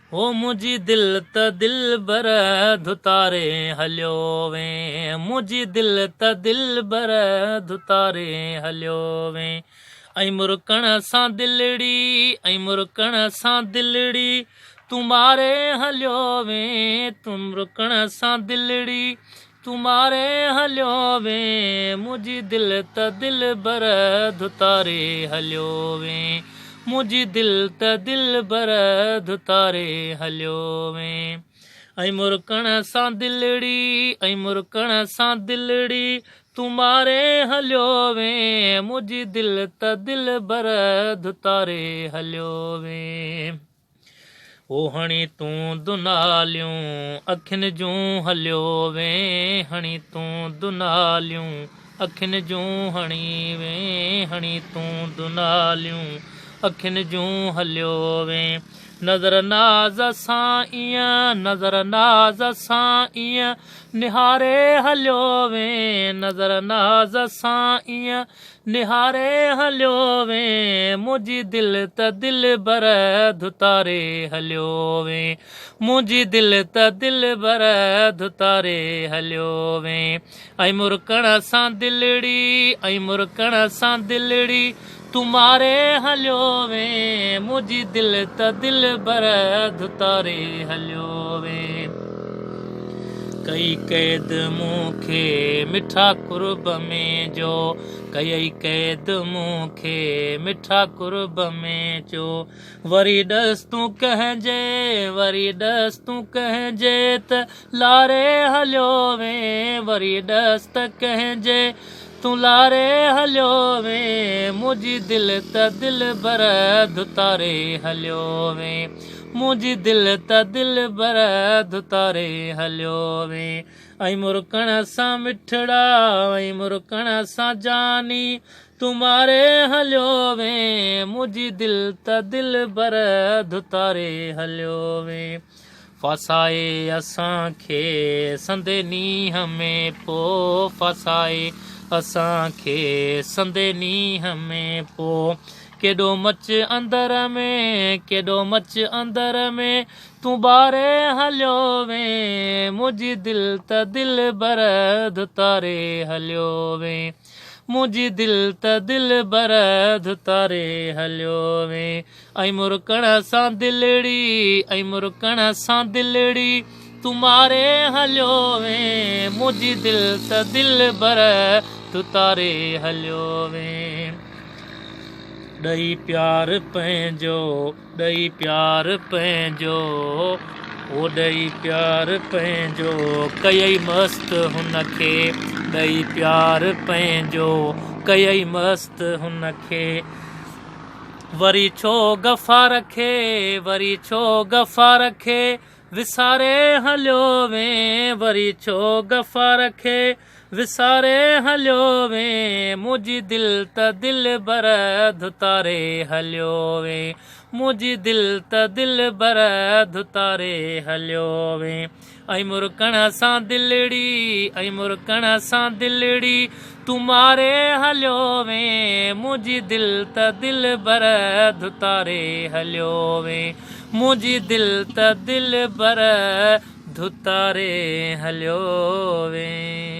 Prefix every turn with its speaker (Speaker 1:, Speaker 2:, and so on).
Speaker 1: ओ मुंहिंजी दिलि त दिलि बर धुतारे हलियो वें, मुंहिंजी दिलि त दिलि बर धुतारे हलियो वें। ऐं मुरकण सां दिलड़ी, ऐं मुरकण सां दिलड़ी तूं मारे हलियो वें, तूं मुरकण सां दिलड़ी तूं मारे हलियो वें। मुंहिंजी दिलि त दिलि बर धुतारे हलियो वें, मुंहिंजी दिलि त दिलि बर धुतारे हलियो वें। ऐं मुरकण सां दिलड़ी, ऐं मुरकण सां दिलड़ी तूं मारे हलियो वें। मुंहिंजी दिलि त दिलि बर धुतारे हलियो वें। ओ हणी तूं दुनालियूं अखियुनि जूं हलियो वें, हणी तूं दुनालियूं अखियुनि जूं हणी वें, हणी तूं दुनालियूं अखियुनि जूं हलियो वें। नज़र नाज़ सां ईअं, नज़र नाज़ सां ईअं निहारे हलियो वें, नज़र नाज़ सां ईअं निहारे हलियो वें। मुंहिंजी दिलि त दिलि बर धुतारे हलियो वें, मुंहिंजी दिलि त दिलि बर धुतारे हलियो वें। ऐं मुरकण सां दिलड़ी, ऐं मुरकण सां दिलड़ी तूं मारे हलियो वें। मुंहिंजी दिलि त दिलि बर धुतारे हलियो वें। कई क़ैद मूंखे मिठा कुर्ब में जो, कई क़ैद मूंखे मिठा कुर्ब में जो। वरी ॾस तूं कंहिंजे, वरी ॾस तूं कंहिंजे त लारे हलियो वें, वरी ॾस त कंहिंजे तूं लारे हलियो वें। मुंहिंजी दिलि त दिलि बर धुतारे हलियो वें, मुंहिंजी दिलि त दिलि बर धुतारे हलियो वें। ऐं मुरकण सां मिठड़ा, ऐं मुरकण सां जानी तूं मारे हलियो वें। मुंहिंजी दिलि त दिलि बर धुतारे हलियो वें। फसाए असांखे संदे नींहं में पोइ, फसाए असांखे संदे नींहं में पोइ। केॾो मच अंदर में, केॾो मच अंदर में तूं ॿारे हलियो वें। मुंहिंजी दिलि त दिलि बर धुतारे हलियो वें, मुंहिंजी दिलि त दिलि बर धुतारे हलियो वें। ऐं मुरकण सां दिलड़ी, ऐं मुरकण सां दिलड़ी तूं मारे हलियो वें। मुंहिंजी दिलि त दिलि बर धुतारे हलियो वें। ॾई प्यार पंहिंजो, ॾई प्यार पंहिंजो, ओ ॾई प्यार पंहिंजो कयई मस्त हुनखे, ॾई प्यार पंहिंजो कयई मस्त हुनखे। वरी छो गफ़ा रखे, वरी छो गफ़ा रखे विसारे हलियो वें। वरी छो गफ़ा रखे विसारे हलियो वें। मुंहिंजी दिलि त दिलि बर धुतारे हलियो वें, मुंहिंजी दिलि त दिलि बर धुतारे हलियो वें। ऐं मुरकण सां दिलड़ी, ऐं मुरकण सां दिलड़ी तूं मारे हलियो वें। मुंहिंजी दिलि त दिलि बर धुतारे हलियो वें, मुंहिंजी दिलि त दिलि बर धुतारे हलियो वें।